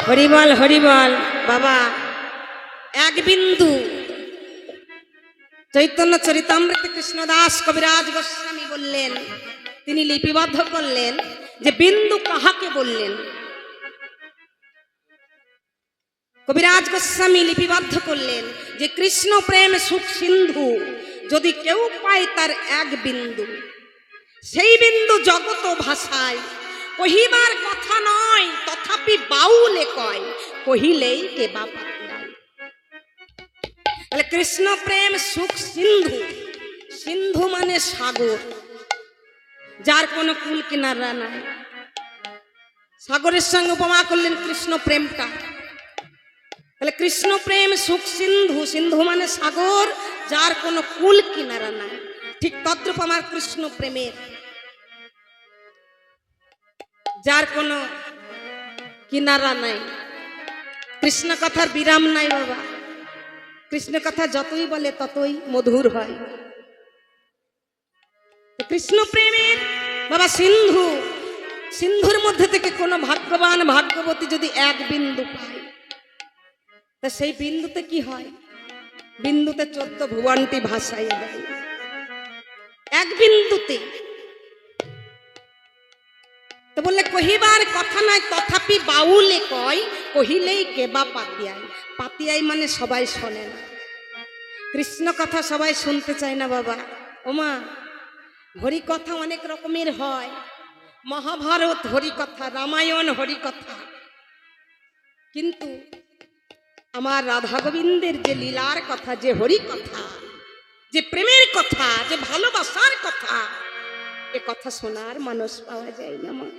হরি বল বাবা। এক বিন্দু চৈতন্য চরিতামৃত কৃষ্ণদাস কবিরাজ গোস্বামী বললেন, তিনি লিপিবদ্ধ করলেন যে বিন্দু কাহাকে বললেন। কবিরাজ গোস্বামী লিপিবদ্ধ করলেন যে কৃষ্ণ প্রেম সুখ সিন্ধু যদি কেউ পায় তার এক বিন্দু, সেই বিন্দু জগত ভাষায় কহিবার কথা নয়, তথাপি বাউলে কয় কহিলেই কে বাবা। তাহলে কৃষ্ণ প্রেম সুখ সিন্ধু, সিন্ধু মানে সাগর, যার কোনো কুল কিনারা নাই। সাগরের সঙ্গে উপমা করলেন কৃষ্ণ প্রেমটা। তাহলে কৃষ্ণ প্রেম সুখ সিন্ধু, সিন্ধু মানে সাগর, যার কোনো কুল কিনারা নাই। ঠিক তদ্রূপ আমার কৃষ্ণ প্রেমের, যার কোনো কিনারা নাই। কৃষ্ণ কথার বিরাম নাই বাবা। কৃষ্ণ কথা যতই বলে ততই মধুর হয়। কৃষ্ণ প্রেমের বাবা সিন্ধু, সিন্ধুর মধ্যে থেকে কোনো ভাগ্যবান ভাগ্যবতী যদি এক বিন্দু পায়, তা সেই বিন্দুতে কি হয়? বিন্দুতে 14 ভুবনটি ভাসাইয়া দেয় এক বিন্দুতে। তো বললে কহিবার কথা নয়, তথাপি বাউলে কয় কহিলেই কেবা পাতিয়াই। পাতিয়াই মানে সবাই শোনে না। কৃষ্ণ কথা সবাই শুনতে চায় না বাবা। ওমা, হরি কথা অনেক রকমের হয়। মহাভারত হরি কথা, রামায়ণ হরি কথা, কিন্তু আমার রাধা গোবিন্দের যে লীলার কথা, যে হরি কথা, যে প্রেমের কথা, যে ভালোবাসার কথা, এ কথা শোনার মানুষ পাওয়া যায় না মা।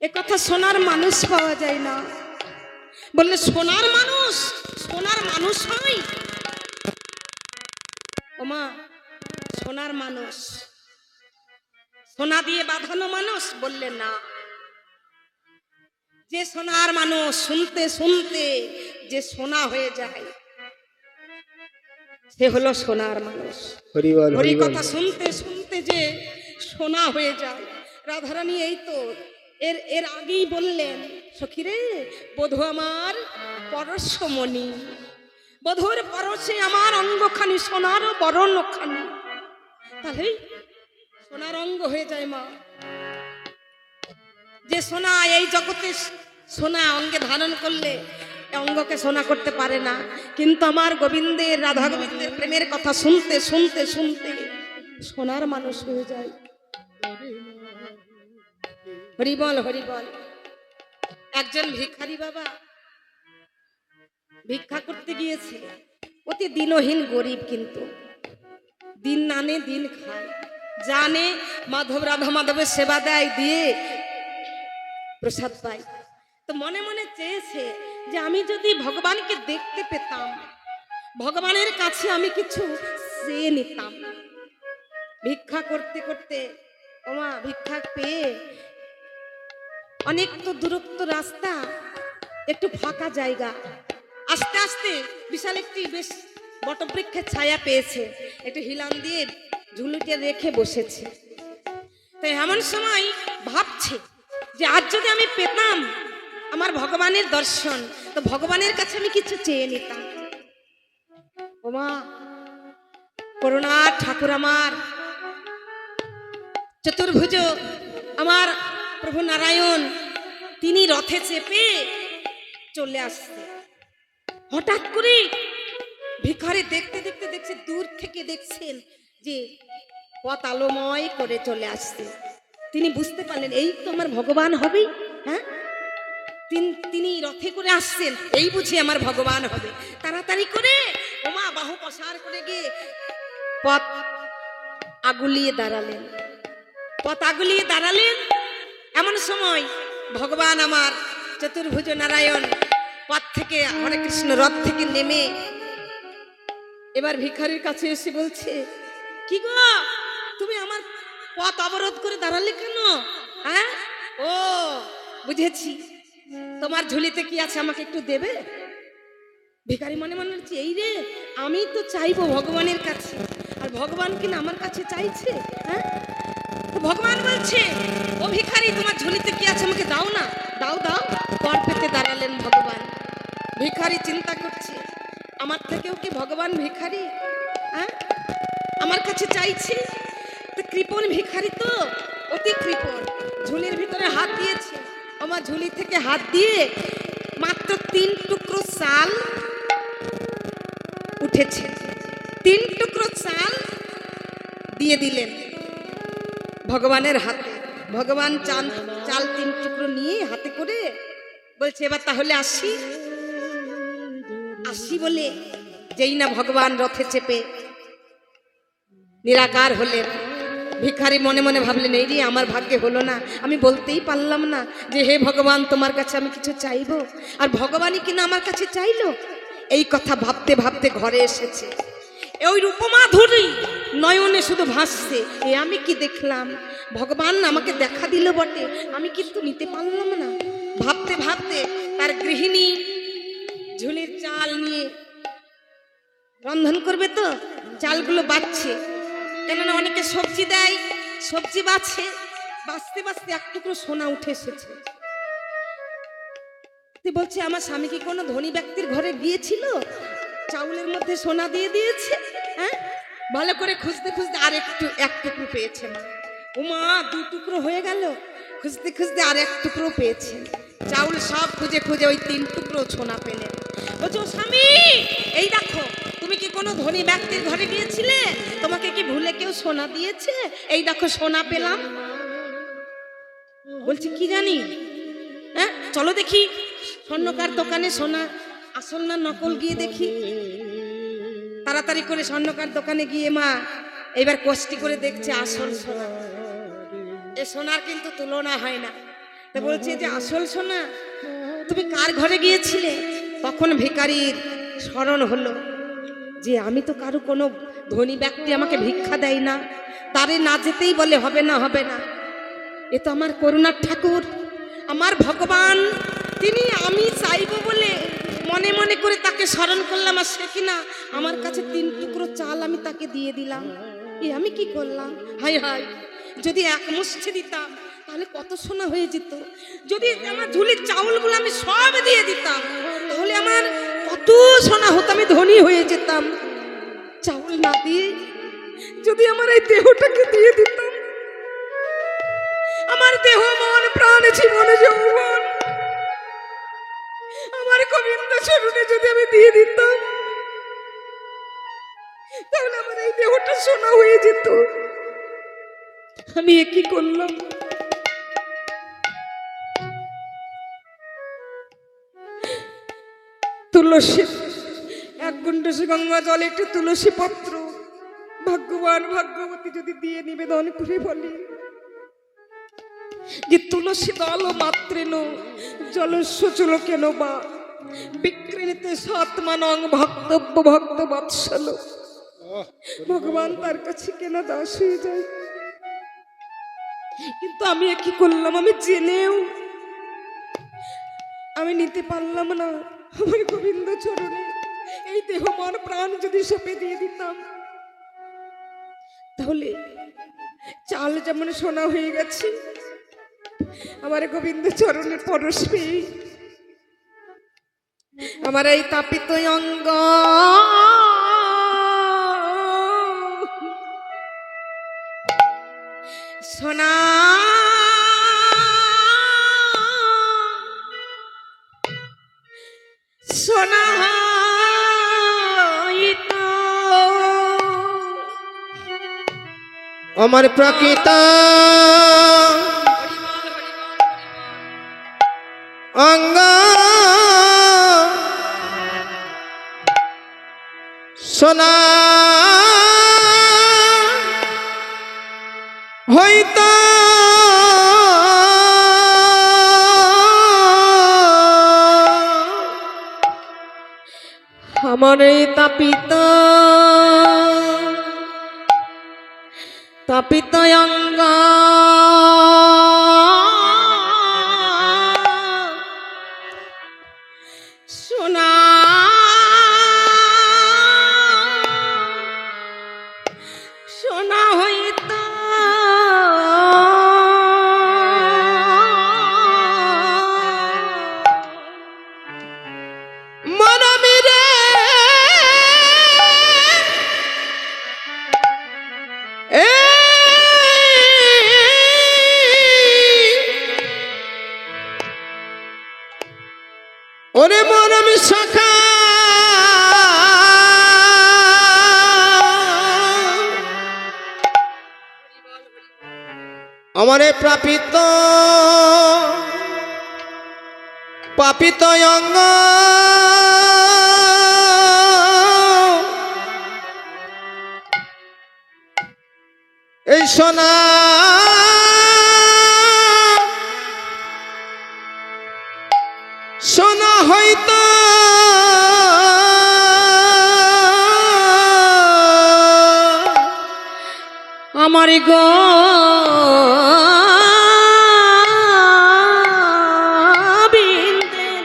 এ কথা শোনার মানুষ পাওয়া যায় না। বললে সোনার মানুষ, সোনার মানুষ হয় ওমা। সোনার মানুষ, সোনা দিয়ে বাঁধানো মানুষ? বললে না। যে সোনার মানুষ শুনতে শুনতে যে সোনা হয়ে যায়, সে হলো সোনার মানুষ। হরি কথা শুনতে শুনতে যে সোনা হয়ে যায়। রাধারানী এই তো এর আগেই বললেন, সখীরে বধূ আমার পরশমণি, বধূর পরশে আমার অঙ্গখানি সোনার বরণখানি। তাহলে সোনার অঙ্গ হয়ে যায় মা। যে সোনা এই জগতে সোনা অঙ্গে ধারণ করলে অঙ্গকে সোনা করতে পারে না, কিন্তু আমার গোবিন্দের, রাধা গোবিন্দের প্রেমের কথা শুনতে শুনতে শুনতে সোনার মানুষ হয়ে যায়। হরি বল হরি বল। একজন ভিখারি বাবা ভিক্ষা করতে গিয়েছে, অতি দিনহীন গরিব, কিন্তু দিন আনে দিন খায়, জানে মাধব রাধা মাধবের সেবা দেয়, দিয়ে প্রসাদ পায়। তো মনে মনে চেয়েছে যে আমি যদি ভগবানকে দেখতে পেতাম, ভগবানের কাছে আমি কিছু চেয়ে নিতাম। ভিক্ষা করতে করতে ওমা ভিক্ষা পেয়ে অনেক তো দূরত্ব রাস্তা, একটু ফাঁকা জায়গা, আস্তে আস্তে বিশাল একটি বেশ বটবৃক্ষের ছায়া পেয়েছে, একটু হিলান দিয়ে ঝুলুটে রেখে বসেছে। তো এমন সময় ভাবছে যে আজ যদি আমি পেতাম আমার ভগবানের দর্শন, তো ভগবানের কাছে আমি কিছু চেয়ে নিতাম। ওমা করুণার ঠাকুর আমার চতুর্ভুজ, আমার প্রভু নারায়ণ, তিনি রথে চেপে চলে আসছে। হঠাৎ করে ভিখারি দেখতে দেখতে দেখছে, দূর থেকে দেখছেন যে পথ আলোময় করে চলে আসছে। তিনি বুঝতে পারলেন এই তো আমার ভগবান হবে। হ্যাঁ, তিনি রথে করে আসছেন, এই বুঝি আমার ভগবান হবে। তাড়াতাড়ি করে ওমা বাহু প্রসার করে গিয়ে পথ আগুলিয়ে দাঁড়ালেন, পথ আগুলিয়ে দাঁড়ালেন। এমন সময় ভগবান আমার চতুর্ভুজ নারায়ণ পথ থেকে, হরে কৃষ্ণ, রথ থেকে নেমে এবার ভিখারির কাছে এসে বলছে, কি গো তুমি আমার পথ অবরোধ করে দাঁড়ালে কেন? হ্যাঁ, ও বুঝেছি, তোমার ঝুলিতে কি আছে আমাকে একটু দেবে? ভিখারি মনে মনে হচ্ছে, এই রে, আমি তো চাইবো ভগবানের কাছে, আর ভগবান কিনা আমার কাছে চাইছে। হ্যাঁ, ভগবান বলছে, ও ভিখারি তোমার ঝুলিতে কি আছে আমাকে দাও না, দাও দাও। দাঁড়ালেন ভগবান। ভিখারি চিন্তা করছে, আমার থেকেও কি ভগবান ভিখারি? হ্যাঁ, আমার কাছে চাইছে তো কৃপণ ভিখারি, তো অতি কৃপণ। ঝুলির ভিতরে হাত দিয়েছে, আমার ঝুলি থেকে হাত দিয়ে মাত্র 3 টুকরো চাল উঠেছে। 3 টুকরো চাল দিয়ে দিলেন ভগবানের হাতে। ভগবান চাল 3 টুকরো নিয়ে হাতে করে বলছে, এবার তাহলে আসি। আসি বলে যেই না ভগবান রথে চেপে নিরাকার হলেন, ভিখারি মনে মনে ভাবলেন, এই রে আমার ভাগ্যে হলো না, আমি বলতেই পারলাম না যে হে ভগবান তোমার কাছে আমি কিছু চাইবো, আর ভগবানই কিনা আমার কাছে চাইলো। এই কথা ভাবতে ভাবতে ঘরে এসেছে। ওই রূপমাধুরী নয়নে শুধু ভাসছে, এ আমি কি দেখলাম, ভগবান আমাকে দেখা দিল বটে, আমি কিন্তু নিতে পারলাম না। ভাবতে ভাবতে তার গৃহিণী ঝুলির চাল নিয়ে রন্ধন করবে, তো চালগুলো বাচ্ছে, কেননা অনেকে সবজি দেয়, সবজি বাছে, বাঁচতে বাঁচতে এক টুকরো সোনা উঠে এসেছে। বলছে, আমার স্বামী কি কোনো ধনী ব্যক্তির ঘরে গিয়েছিল, চাউলের মধ্যে সোনা দিয়ে দিয়েছে? হ্যাঁ, ভালো করে খুঁজতে খুঁজতে আর এক টুকরো পেয়েছে। ওমা, 2 টুকরো হয়ে গেল, খুঁজতে খুঁজতে আর 1 টুকরো পেয়েছে। চাউল সব খুঁজে খুঁজে ওই 3 টুকরো সোনা পেলেন। বলছো, স্বামী এই দেখো, তুমি কি কোনো ধনী ব্যক্তির ঘরে গিয়েছিলে, তোমাকে কি ভুলে কেউ সোনা দিয়েছে? এই দেখো সোনা পেলাম। বলছি, কি জানি, হ্যাঁ চলো দেখি স্বর্ণকার দোকানে সোনা আসল না নকল গিয়ে দেখি। তাড়াতাড়ি করে স্বর্ণকার দোকানে গিয়ে মা এবার কষ্টি করে দেখছে আসল সোনা। এ সোনার কিন্তু তুলনা হয় না। তো বলছে যে আসল সোনা, তুমি কার ঘরে গিয়েছিলে? তখন ভিখারির স্মরণ হলো যে আমি তো কারো কোনো ধনী ব্যক্তি আমাকে ভিক্ষা দেয় না, তারে না যেতেই বলে হবে না হবে না। এ তো আমার করুণার ঠাকুর, আমার ভগবান, তিনি আমি চাইবো বলে মনে মনে করে তাকে স্মরণ করলাম, আর সে কিনা আমার কাছে 3 টুকরো চাল আমি তাকে দিয়ে দিলাম। এ আমি কি করলাম? হায় হায়, যদি 1 মুষ্টি দিতাম তাহলে কত সোনা হয়ে যেত। যদি আমার ঝুলির চাউলগুলো আমি সব দিয়ে দিতাম তাহলে আমার কত সোনা হতো, আমি ধনী হয়ে যেতাম। চাউল না দিয়ে যদি আমার এই দেহটাকে দিয়ে দিতাম, আমার দেহ মন প্রাণ জীবন যৌবন আমার গোবিন্দ চরণে যদি আমি দিয়ে দিতাম, তাহলে আমার এই দেহটা সোনা হয়ে যেত। আমি কি করলাম? তুলসী 1 গুণ্ডসী গঙ্গা জল, একটু তুলসী পত্র ভাগ্যবান ভাগ্যবতী যদি দিয়ে নিবেদন করে বলি যে তুলসী দল মাত্রেন জলস্য চল কেন বা বিক্রিতে সাত্মানং ভক্তব্য ভক্ত বৎসল, ভগবান তার কাছে কেন দাস হয়ে যায়। কিন্তু আমি কি করলাম? আমি জেনেও আমি নিতে পারলাম না আমার গোবিন্দ চরণে এই দেহ মন প্রাণ যদি সঁপে দিয়ে দিতাম, তাহলে চাল যেমন সোনা হয়ে গেছে, আমার গোবিন্দ চরণের পরশ পেয়ে আমার এই তাপিত অঙ্গ সোনা সোনা আমার প্রকৃত অঙ্গ সোনা হইত আমার এই তাপিত অঙ্গ সোনা সোনা হইত ওরে মরম সখা আমারে প্রাপিত পাপিত অঙ্গ এই সোনা সোনা হইতো আমার গোবিন্দের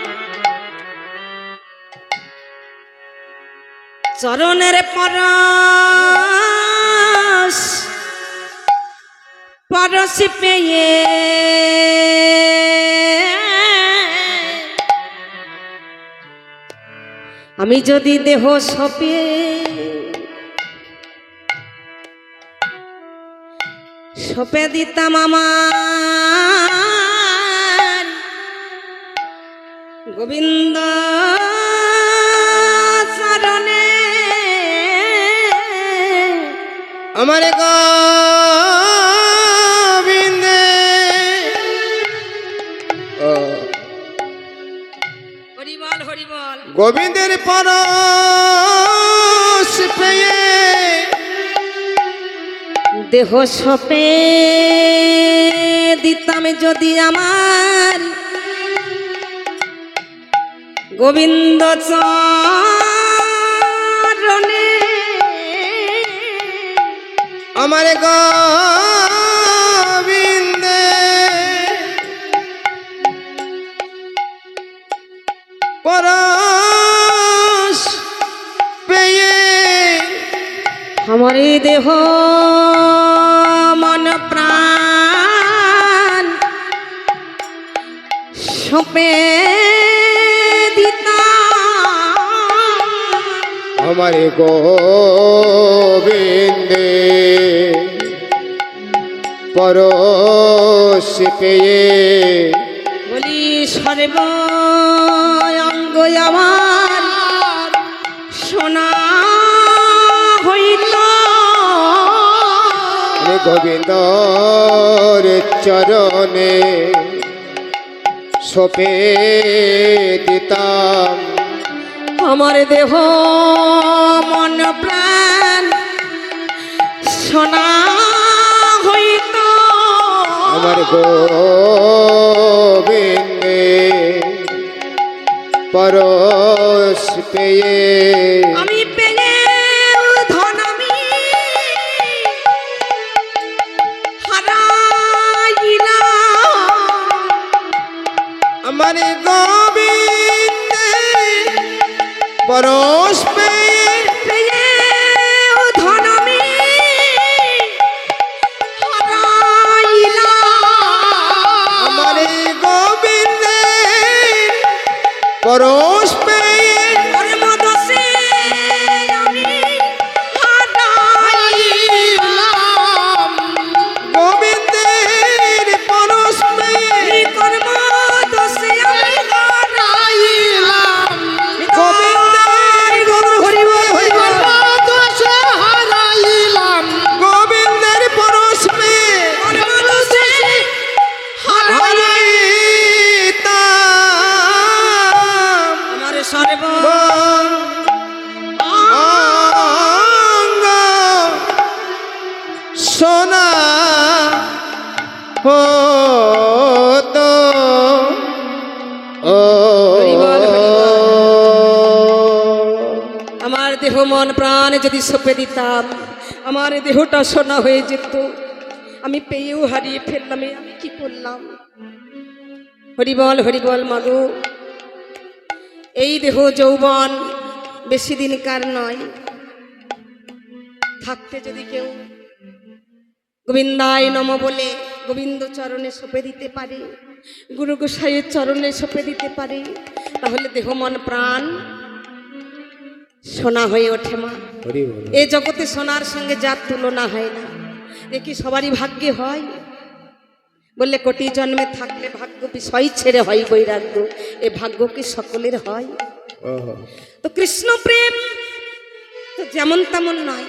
চরণের পরশ পরশ পেয়ে আমি যদি দেহ সপে সপে দিতাম আমার গোবিন্দ চরণে আমার গোবিন্দে হরিবল হরিবল গোবিন্দের পরশ পেয়ে দেহ সপে দিতাম যদি আমার গোবিন্দ চরণে আমার গোবিন্দে পরশ পেয়ে আমার এই দেহ মন প্রাণ সপে দিতাম আমার গোবিন্দে পরশ পেয়ে বলি সর্ব অঙ্গ আমার সোনা হইত গোবিন্দর চরণে সপে দিতাম আমার দেহ মন প্রাণ সোনা হইত আমার গোবিন্দে পরশ পেয়ে আমি পেলে ধন আমি হারাইলাম আমার গোবিন্দে পরশ পেয়ে পেলে ধন আমি হারাইলাম আমার গোবিন্দে পরশ পেয়ে কর্ম দোষে আমি হারাইলাম গোবিন্দের পরশ পেয়ে কর্ম দোষে আমি হারাইলাম গোবিন্দের হরিবল হরিবল দোষে হারাইলাম গোবিন্দের পরশ পেয়ে কর্ম দোষে হারাইতাম আমার সর্ব অঙ্গ সোনা হতো ও হরিবল, আমার দেহ মন প্রাণ যদি সঁপে দিতাম আমার দেহটা সোনা হয়ে যেত। আমি পেয়েও হারিয়ে ফেললাম, এ আমি কি করলাম? হরিবল হরিবল মাগো, এই দেহ যৌবন বেশি দিনকার নয়। থাকতে যদি কেউ গোবিন্দায় নম বলে গোবিন্দ চরণে সঁপে দিতে পারে, গুরু গোসাইয়ের চরণে সঁপে দিতে পারে, তাহলে দেহ মন প্রাণ সোনা হয়ে ওঠে। মা, এ জগতে সোনার সঙ্গে যার তুলনা হয় না। এ কি সবারই ভাগ্যে হয়? বললে কোটি জন্মে থাকলে ভাগ্য বিষয় ছেড়ে হয় বৈরাগ্য, এ ভাগ্য কি সকলের হয়? ওহো। তো কৃষ্ণ প্রেম তো যেমন তেমন নয়।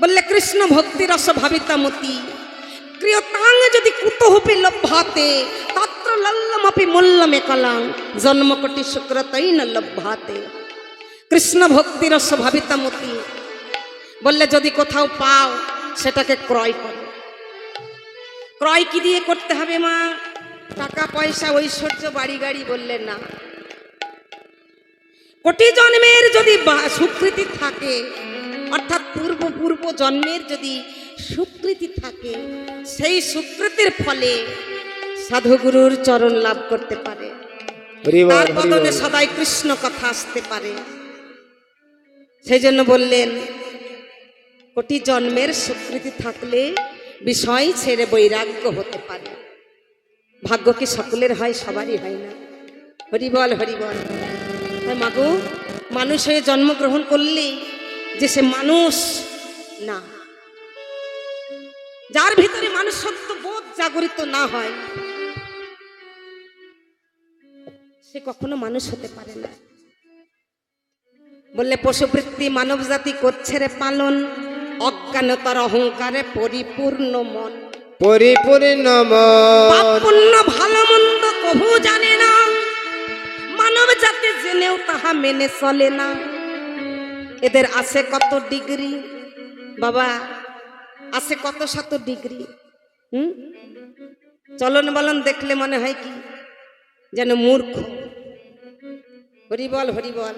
বললে কৃষ্ণ ভক্তি রস ভাবিতামতি ক্রিয়তাং যদি কুতহপি লভ্যাতে তত্র লল্লমপি মূল্যমে কলাং জন্মকোটি শুক্রতই ন লভ্যাতে। কৃষ্ণ ভক্তি রস ভাবিতামতি বললে যদি কোথাও পাও সেটাকে ক্রয় করো। ক্রয় কি দিয়ে করতে হবে মা? টাকা পয়সা ঐশ্বর্য বাড়ি গাড়ি বললে না। কোটি জন্মের যদি সুকৃতি থাকে, অর্থাৎ পূর্ব জন্মের যদি সুকৃতি থাকে, সেই সুকৃতির ফলে সাধুগুরুর চরণ লাভ করতে পারে, হরি বল, তার হরি বদনে বল। সদাই কৃষ্ণ কথা আসতে পারে। সেই জন্য বললেন কোটি জন্মের সুকৃতি থাকলে বিষয় ছেড়ে বৈরাগ্য হতে পারে। ভাগ্য কি সকলের হয়? সবারই হয় না। হরি বল, হরি বল। তাই মাগো, মানুষ হয়ে জন্মগ্রহণ করলে যে সে মানুষ না, যার ভিতরে মানুষত্ব বোধ জাগরিত না হয়, সে কখনো মানুষ হতে পারে না। বললে পশুবৃত্তি মানব জাতি করছে রে পালন, অজ্ঞানতার অহংকারে পরিপূর্ণ মন। পরিপূর্ণ পাপ মন। পুণ্য ভালো মন্দ কভু জানে না, মানব জাতি জেনেও তাহা মেনে চলে না। এদের আছে কত ডিগ্রি বাবা, আছে কত শত ডিগ্রি। চলন বলন দেখলে মনে হয় কি যেন মূর্খ। হরি বল, হরি বল।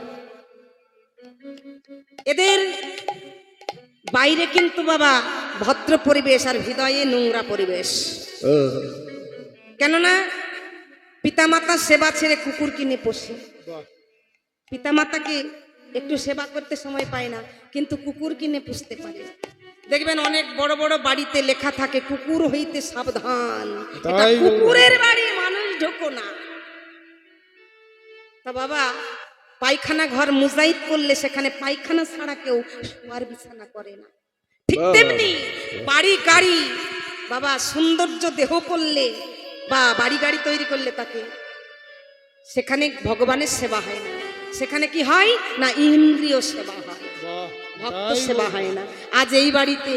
এদের বাইরে কিন্তু বাবা ভদ্র পরিবেশ আর হৃদয়ে নোংরা পরিবেশ। ওহো। কেননা পিতামাতার সেবা ছেড়ে কুকুর কিনে পোষে। পিতামাতাকে একটু সেবা করতে সময় পায় না, কিন্তু কুকুর কিনে পুষতে পারে। দেখবেন অনেক বড় বড় বাড়িতে লেখা থাকে কুকুর হইতে সাবধান, এটা তাই বলুন। কুকুরের বাড়ি, মানুষ ঢোকো না। তা বাবা, পায়খানা ঘর মুজাইদ করলে সেখানে পায়খানা ছাড়া কেউ শোয়ার বিছানা করে না। ঠিক বাহ। তেমনি বাড়ি গাড়ি বাবা সৌন্দর্য দেহ করলে বা বাড়ি গাড়ি তৈরি করলে তাকে সেখানে ভগবানের সেবা হয় না, সেখানে কি হয় না ইন্দ্রিয় সেবা হয়, বাহ, ভক্ত তাই সেবা বলুন। হয় না। আজ এই বাড়িতে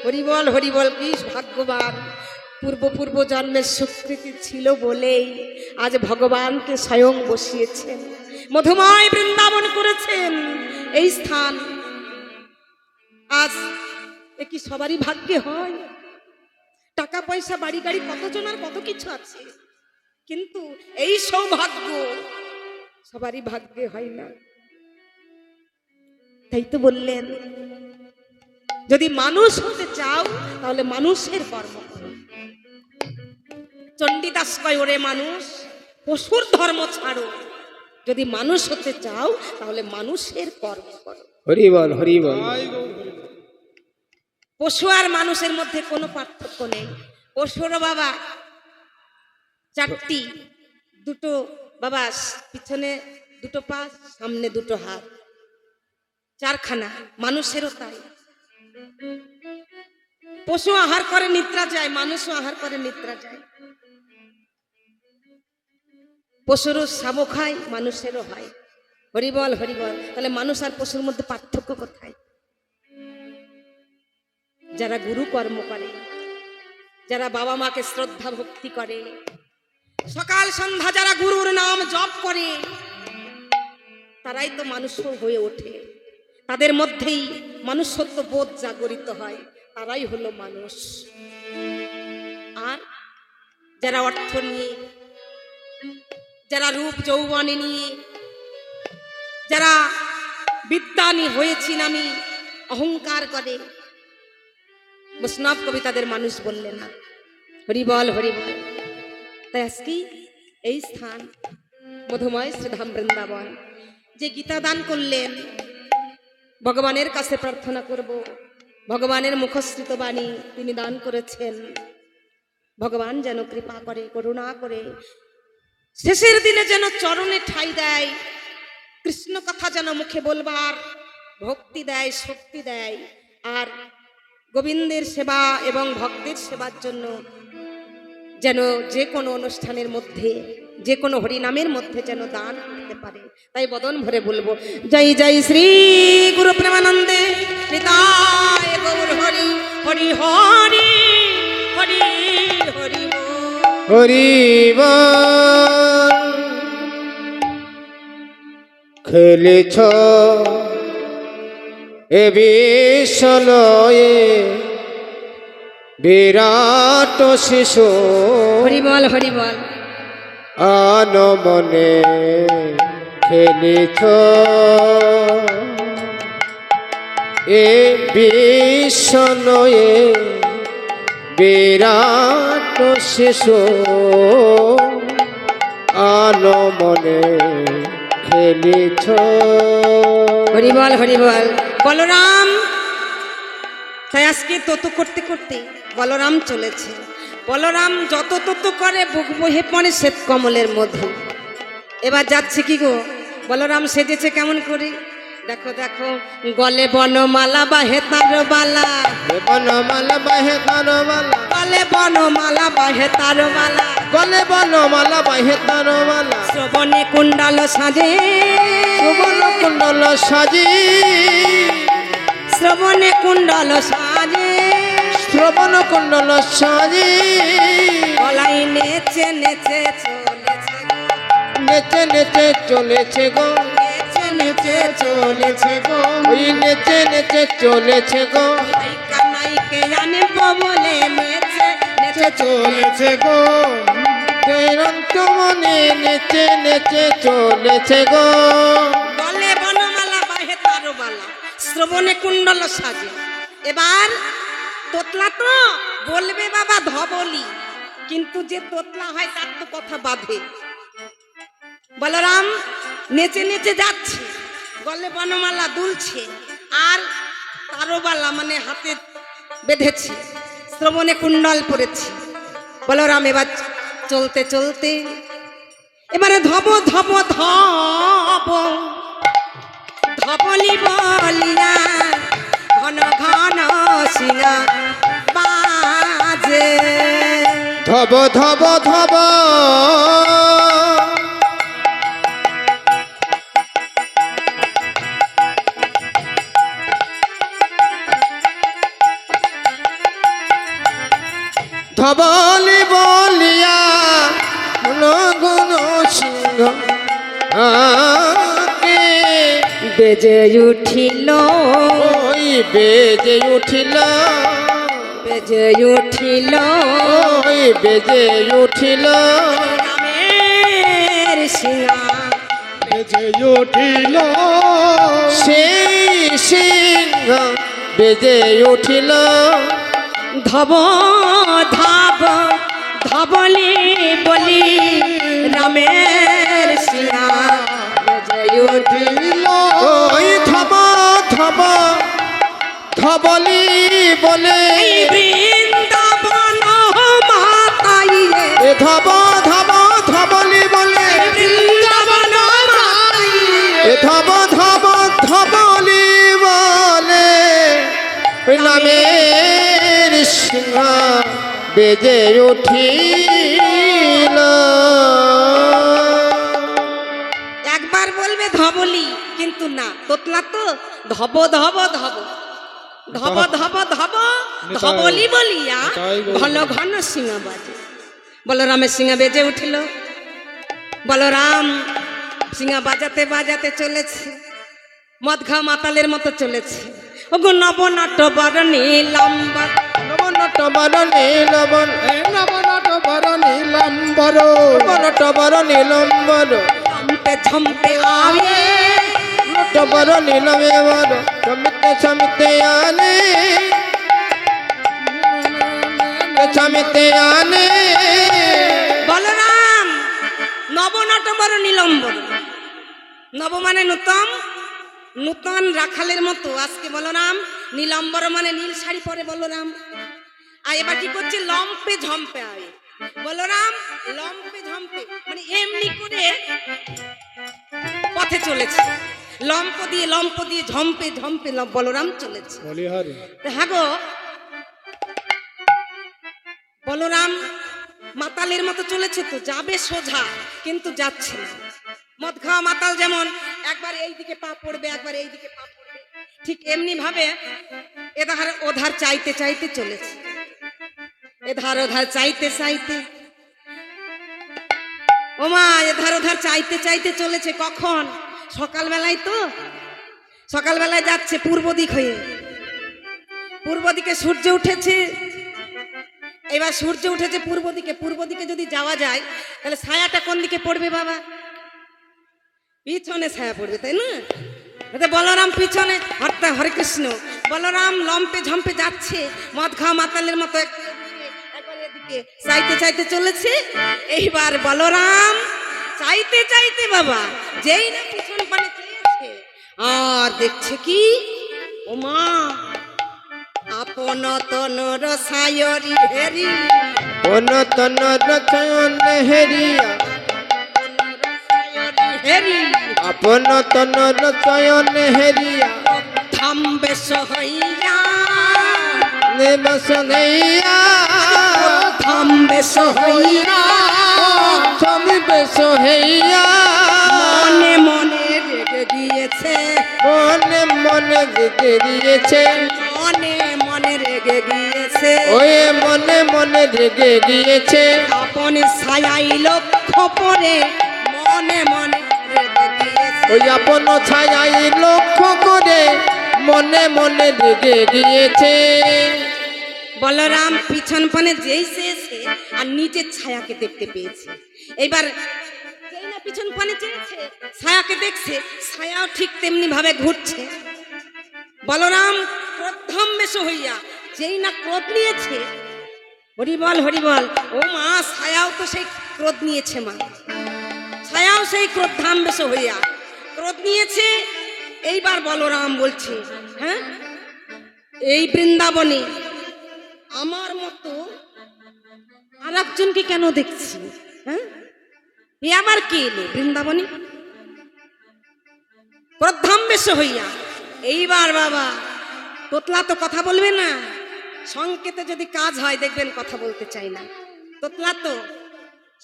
হরিবল, হরিবল, কি ভাগ্যবান, পূর্ব জন্মের স্বীকৃতি ছিল বলেই আজ ভগবানকে স্বয়ং বসিয়েছেন, মধুময় বৃন্দাবন করেছেন এই স্থান। আজ এ কি সবারই ভাগ্যে হয়? টাকা পয়সা বাড়ি গাড়ি কতজনের কত কিছু আছে, কিন্তু এই সৌভাগ্য সবারই ভাগ্যে হয় না। তাই তো বললেন যদি মানুষ হতে চাও তাহলে মানুষের কর্ম করো। চণ্ডীদাস কয় ওরে মানুষ পশুর ধর্ম ছাড়ো, যদি মানুষ হতে চাও তাহলে মানুষের কর্ম করো। হরি বল, হরি বল। পশু আর মানুষের মধ্যে কোনো পার্থক্য নেই। পশুরও বাবা চারটি, দুটো বাবা পিছনে দুটো পা, সামনে দুটো হাত, চারখানা। মানুষেরও তাই। পশু আহার করে নিদ্রা যায়, মানুষও আহার করে নিদ্রা যায়। পশুরও শাবক হয়, মানুষেরও হয়। হরিবল, হরিবল। তাহলে মানুষ আর পশুর মধ্যে পার্থক্য কোথায়? যারা গুরু কর্ম করে, যারা বাবা মাকে শ্রদ্ধা ভক্তি করে, সকাল সন্ধ্যা যারা গুরুর নাম জপ করে, তারাই তো মানুষ হয়ে ওঠে। তাদের মধ্যেই মানুষত্ব বোধ জাগরিত হয়, তারাই হলো মানুষ। আর যারা অর্থ নিয়ে, যারা রূপ যৌবনে নিয়ে, যারা বিদ্যানি হয়েছি আমি অহংকার করে, বৈষ্ণব কবি তাদের মানুষ বললেন না। হরিবল, হরিবল। তাই আজকে এই স্থান মধুময় শ্রীধাম বৃন্দাবন, যে গীতা দান করলেন, ভগবানের কাছে প্রার্থনা করব, ভগবানের মুখশ্রিত বাণী তিনি দান করেছেন, ভগবান যেন কৃপা করে, করুণা করে শেষের দিনে যেন চরণে ঠাঁই দেয়, কৃষ্ণ কথা যেন মুখে বলবার ভক্তি দেয়, শক্তি দেয়, আর গোবিন্দের সেবা এবং ভক্তের সেবার জন্য যেন যে কোনো অনুষ্ঠানের মধ্যে যে কোনো হরিনামের মধ্যে যেন দান করতে পারে। তাই বদন ভরে বলবো জয় জয় শ্রী গুরু প্রেমানন্দে নিতাই গৌর হরি হরি হরি হরি হরি বল। হরিব খেলেছ এ বিশ্বলয়ে বিরাট শিশু হরি বল হরি বল। আনমনে খেলেছ এ বিশ্বলয়ে বিরাট শিশু আনমনে খেলেছ। হরি বল হরি বল। বলরাম তাই আজকে ততু করতে করতে বলরাম চলেছে। বলরাম যত ততু করে বুক বহে পড়ে শ্বেত কমলের মধু। এবার যাচ্ছে কি গো, বলরাম সেজেছে কেমন করে দেখো দেখো, গলে বনমালা বাহে তার বালা, বনমালা বাহে তারমালা, গলে বনমালা বাহে তার বালা, গলে বনমালা বাহে তারমালা, শ্রবণে কুণ্ডাল সাজে, সুবর্ণ কুণ্ডল সাজি, শ্রবণে কুণ্ডল সাজে, শ্রবণ কুণ্ডল সাজি, গলাই নেচে নেচে চলেছে গো, নেচে নেচে চলেছে গো, নেচে নেচে চলেছে গো, ওই নেচে নেচে চলেছে গো, নায়িকা নায়িকে জানে বলে নেচে নেচে চলেছে গো, দেরন্ত মনে নেচে নেচে চলেছে গো। গলে বনমালা বাহে তারো বালা, শ্রবণে কুণ্ডল সাজে। এবার তোতলা তো বলবে বাবা ধবলি, কিন্তু যে তোতলা হয় তার তো কথা বাঁধে। বলরাম নেচে নেচে যাচ্ছে, গলে বনমালা দুলছে, আর তারোবালা মানে হাতে বেঁধেছে, শ্রবণে কুণ্ডল পড়েছে। বলরাম এবার চলতে চলতে এবারে ধব ধব ধব ধবলি বলিয়া ঘন ঘন সিনা বাজে, ধব ধব ধব ধবলি বলিয়া গুণ সিংহ আকে বেজে উঠিল ওই বেজে উঠিল, বেজে উঠিল ওই বেজে উঠিল, রামের সিংহা, বেজে উঠিল সেই সিংহ বেজে উঠিল, ধব ধাব ধবলি বলি রামের সিংহা, বেজে উঠিল ওই ধব ধব ধবলি বলে এই বৃন্দাবন মাতাইয়ে, এ ধব ধব ধবলি বলে বৃন্দাবন মাতাইয়ে, এ ধব ধব ধবলি বলে ওই নামের সিংহ বেজে উঠিল। একবার বলবে ধবলি, কিন্তু না তোতলা তো ধব ধব ধব ধব ধব ধব ধবলি বলিয়া ঘন ঘন সিংহা বাজে। বলরামের সিংহা বেজে উঠিল। বলরাম সিংহা বাজাতে বাজাতে চলেছে, মদ খা মাতালের মতো চলেছে। ওগো নবনাট বরণী লম্বা, নবনট বর নীলবন, নবনট বর নীলম্বর, নবনট বর নীলম্বর, ঝম্পে ঝম্পে আয়ে, নট বর নীলমেবর, সমিতে সমিতে আনে, সমিতে আনে। বলরাম নবনাট বর নীলম্বর, নব মানে নূতন, নূতন রাখালের মতো আজকে বলরাম নীলম্বর মানে নীল শাড়ি পরে বলরাম। আর এবার কি করছে, লম্পে ঝম্পে আয়ে। বলরাম লম্পে ঝম্পে মানে এমনি করে পথে চলেছে, লম্প দিয়ে ঝম্পে ঝম্পে বলরাম চলেছে। হ্যাঁ গো, বলরাম মাথা মাতালের মতো চলেছে, তো যাবে সোজা কিন্তু যাচ্ছে না। মদ খাওয়া মাতাল যেমন একবার এইদিকে পা পড়বে, একবার এইদিকে পা পড়বে, ঠিক এমনি ভাবে এধার ওধার চাইতে চাইতে চলেছে, এধার ওধার চাইতে চাইতে, ওমা এধার ওধার চাইতে চাইতে চলেছে। কখন? সকালবেলায়, তো সকালবেলায় যাচ্ছে পূর্ব দিক হয়ে, পূর্ব দিকে সূর্য উঠেছে। এবার সূর্য উঠেছে পূর্ব দিকে, পূর্ব দিকে যদি যাওয়া যায় তাহলে ছায়াটা কোন দিকে পড়বে বাবা? পিছনে ছায়া পড়বে, তাই না? বলরাম পিছনে, হরতা হরে কৃষ্ণ, বলরাম লম্পে ঝম্পে যাচ্ছে মদ খাওয়া মাতালের মতো, একবার এদিকে চাইতে চাইতে চলেছে। এইবার বলরাম চাইতে চাইতে বাবা যেই না পিছন পানে চেয়েছে, আর দেখছে কি, ওমা আপন তনর সায়রি হেরি, কোন তনর চয়ন হেরিয়া, হেরি আপন তনর চয়ন হেরিয়া, থামবেশ হইয়া, নিবস নেইয়া, থামবেশ হইয়া, সমিবেশ হইয়া, মনে মনে রেগে গিয়েছে, মনে মনে গেতে দিয়েছে, মনে মনে রেগে গিয়েছে, ওই মনে মনে রেগে গিয়েছে, আপন ছায়াই লক্ষ্য পরে মনে মনে রেগে গিয়েছে, ওই আপন ছায়াই লক্ষ্য করে মনে মনে রেগে গিয়েছে। বলরাম পিছন পানে যেই চেয়েছে আর নিজের ছায়াকে দেখতে পেয়েছে। এইবার যেই না পিছন পানে চেয়েছে, ছায়াকে দেখছে, ছায়াও ঠিক তেমনি ভাবে ঘুরছে। বলরাম ক্রোধান্বেষ হইয়া যেই না ক্রোধ নিয়েছে, হরিবল হরিবল, ও মা ছায়াও তো সেই ক্রোধ নিয়েছে, মা ছায়াও সেই ক্রোধান্বেষ হইয়া ক্রোধ নিয়েছে। এইবার বলরাম বলছে, হ্যাঁ এই বৃন্দাবনে আমার মতো আর একজনকে কেন দেখছি? হ্যাঁ এ আবার কে এলো বৃন্দাবনে? ক্রোধান্বেষ হইয়া এইবার বাবা তোতলা তো কথা বলবে না, সংকেতে যদি কাজ হয় দেখবেন কথা বলতে চাই না। তোতলা তো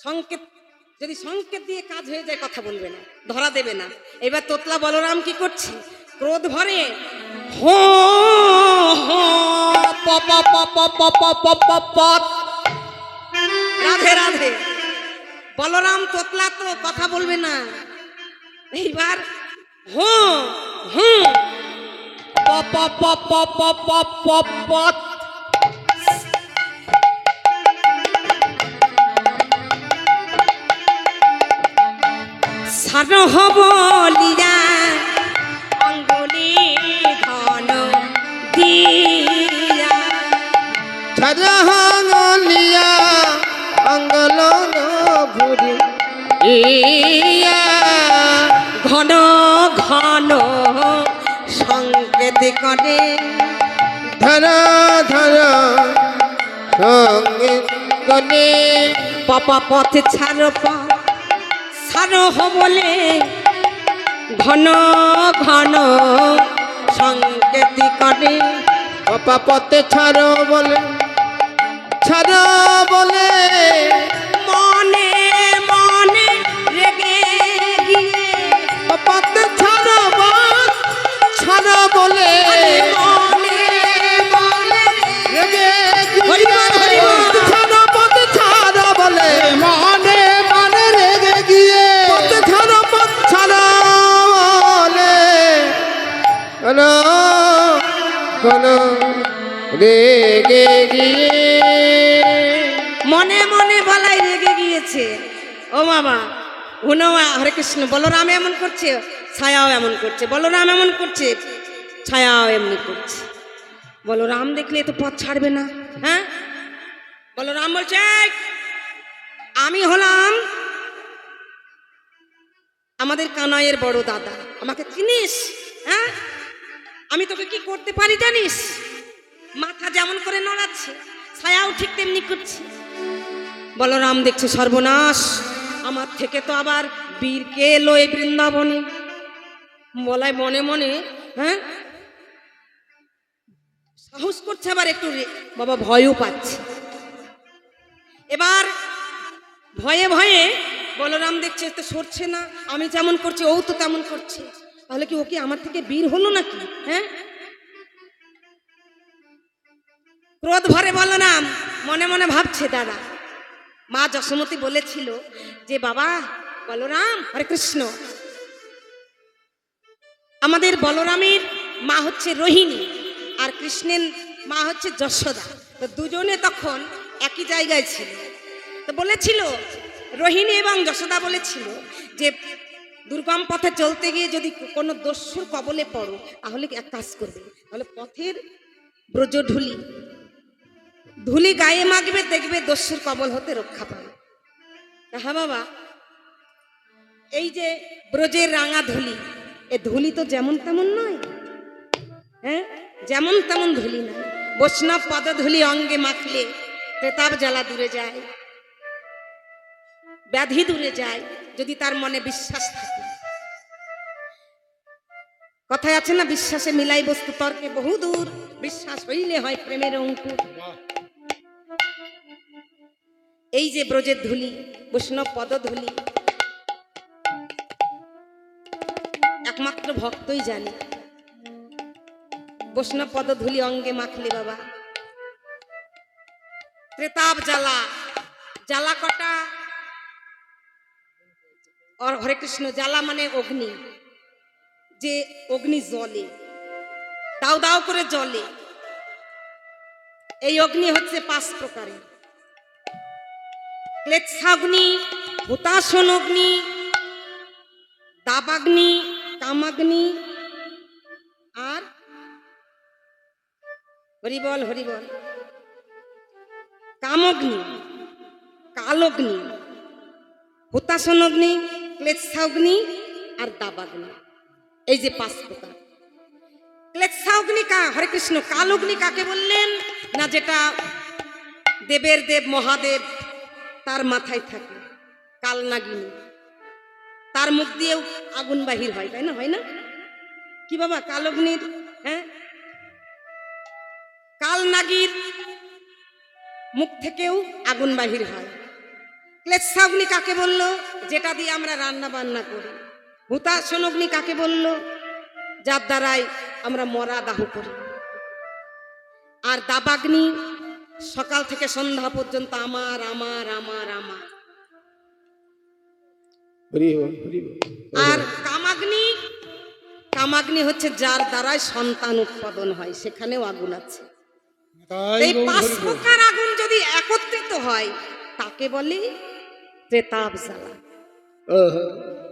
সংকেত, যদি সংকেত দিয়ে কাজ হয়ে যায় কথা বলবে না, ধরা দেবে না। এবার তোতলা বলরাম কি করছে? ক্রোধ ভরে হো হো প প প প প প প প প, রাধে রাধে। বলরাম তোতলা তো কথা বলবে না, এইবার হো হু প প প প প প প প, সারহ বলিয়া অঙ্গুলি ধন দিয়া, ছাড়াহাঙ্গলিয়া অঙ্গল ঘুরি ইয়া, ঘন ঘন সংকেত করে ধরা ধরা সঙ্গে গনে, পাপা পথে ছাড় ছাড়হ বলে ঘন ঘন সংকেত করে, পাপা পথে ছাড়ো বলে, ছাড়ো বলে, মনে মনে রেগে গিয়ে, পথে ছাড়ো ছাড়ো বলে, মনে মনে রেগে হরিবল হরিবল, ছাড়ো পথে ছাড়ো বলে, মনে মনে রেগে গিয়ে, পথে ছাড়ো পথ ছাড়ো বলে, কোনো কোনো রেগে গিয়ে, মনে মনে বলাই রেগে গিয়েছে। ও বাবা হুনমা হরে কৃষ্ণ, বলরাম এমন করছে, ছায়াও এমন করছে, বলরাম এমন করছে, ছায়াও এমনি করছে। বলরাম দেখলে তো পথ ছাড়বে না। হ্যাঁ বলরাম বলছে, আমি হলাম আমাদের কানাইয়ের বড় দাদা, আমাকে চিনিস? হ্যাঁ আমি তোকে কি করতে পারি জানিস? মাথা যেমন করে নড়াচ্ছে, ছায়াও ঠিক তেমনি করছে। বলরাম দেখছে সর্বনাশ, আমার থেকে তো আবার বীর কে এলো এই বৃন্দাবনে। বলাই মনে মনে, হ্যাঁ সাহস করছে, আবার একটু বাবা ভয়ও পাচ্ছে। এবার ভয়ে ভয়ে বলরাম দেখছে তো সরছে না, আমি যেমন করছি ও তো তেমন করছে, তাহলে কি ওকে আমার থেকে বীর হলো নাকি? হ্যাঁ, ক্রোধ ভরে বলরাম মনে মনে ভাবছে, দাদা মা যশোমতী বলেছিল যে বাবা বলরাম, হরে কৃষ্ণ, আমাদের বলরামের মা হচ্ছে রোহিণী আর কৃষ্ণের মা হচ্ছে যশোদা। তো দুজনে তখন একই জায়গায় ছিল। তো বলেছিল রোহিণী এবং যশোদা বলেছিল যে দুর্গম পথে চলতে গিয়ে যদি কোনো দস্যুর কবলে পড়ো তাহলে এক কাজ করবে, তাহলে পথের ব্রজ ধুলি গায়ে মাখবে, দেখবে দস্যুর কবল হতে রক্ষা পাবে। হ্যাঁ বাবা, এই যে ব্রজের রাঙা ধুলি, এ ধুলি তো যেমন তেমন নয়, হ্যাঁ যেমন তেমন ধুলি নয়। বৈষ্ণব পদধূলি অঙ্গে মাখলে প্রেতাব জ্বালা দূরে যায়, ব্যাধি দূরে যায়, যদি তার মনে বিশ্বাস থাকে। কথায় আছে না, বিশ্বাসে মিলাই বস্তু তর্কে বহু দূর, বিশ্বাস হইলে হয় প্রেমের অঙ্কুর। এই যে ব্রজের ধুলি, বৈষ্ণব পদধূলি, একমাত্র ভক্তই জানে। বৈষ্ণব পদধূলি অঙ্গে মাখলে বাবা প্রেতাব জ্বালা, জ্বালা কটা? আর হরে কৃষ্ণ, জ্বালা মানে অগ্নি, যে অগ্নি জ্বলে, দাও দাও করে জ্বলে। এই অগ্নি হচ্ছে 5 প্রকারের: ক্লেচ্ছাগ্নি, হুতাশন অগ্নি, দাবাগ্নি, কামাগ্নি, আর হরিবল হরিবল কামগ্নি, কালগ্নি, হুতাশন অগ্নি, ক্লেচ্ছাগ্নি আর দাবাগ্নি। এই যে 5 প্রকার। ক্লেচ্ছাগ্নি হরে কৃষ্ণ, কালগ্নি কাকে বললেন না? যেটা দেবের দেব মহাদেব তার মাথায় থাকে, কালনাগিনী, তার মুখ দিয়েও আগুন বাহির হয়, তাই না? হয় না কি বাবা? কালগ্নির, হ্যাঁ, কালনাগীর মুখ থেকেও আগুন বাহির হয়। ক্লেচ্ছাগ্নি কাকে বললো? যেটা দিয়ে আমরা রান্না বান্না করি। হুতাশন অগ্নি কাকে বললো? যার দ্বারাই আমরা মরা দাহ করি। আর দাবাগ্নি সকাল থেকে সন্ধ্যা পর্যন্ত আমার আমার আমার আমার। আর কামাগ্নি, কামাগ্নি হচ্ছে যার দ্বারাই সন্তান উৎপাদন হয়, সেখানেও আগুন আছে। এই 5 প্রকার আগুন যদি একত্রিত হয় তাকে বলে প্রেতাব জ্বালা।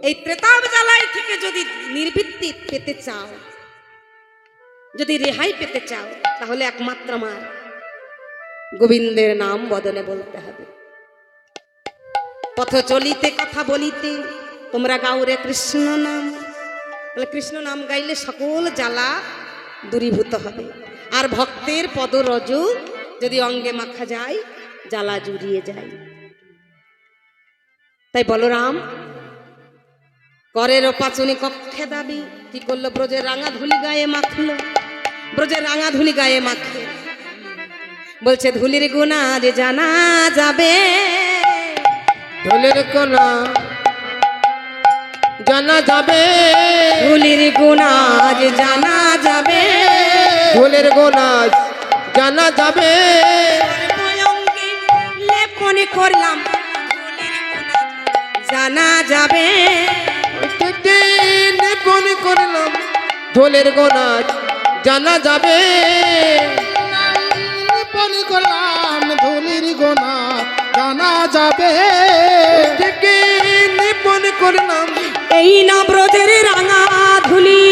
এই প্রেতাব জ্বালাই থেকে যদি নির্বৃত্তি পেতে চাও, যদি রেহাই পেতে চাও, তাহলে একমাত্র আমার গোবিন্দের নাম বদনে বলতে হবে। পথ চলিতে কথা বলিতে তোমরা গাউরে কৃষ্ণ নাম। তাহলে কৃষ্ণ নাম গাইলে সকল জ্বালা দূরীভূত হবে। আর ভক্তের পদরজ যদি অঙ্গে মাখা যায়, জ্বালা জুড়িয়ে যায়। তাই বলরাম করের পাচনি কক্ষে দাবি কি করলো? ব্রজের রাঙা ধুলি গায়ে মাখলো। ব্রজের রাঙা ধুলি গায়ে মাখে, বলছে ধুলির গুণা যে জানা যাবে, ধুলির কোনা জানা যাবে, ধুলির গুণা যে জানা যাবে, ধুলির গোনা জানা যাবে। অঙ্গে লেপনে করলাম জানা যাবে, মনে করলাম ধুলির গোনা জানা যাবে, মনে করলাম ধুলির গোনা জানা যাবে, মনে করলাম এই না ব্রজের রাঙা ধুলি,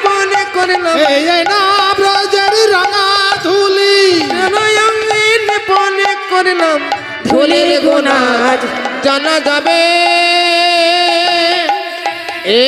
মনে করলাম এই না ব্রজের রাঙা ধুলি, মনে করলাম ধুলির গুণা জানা যাবে। এ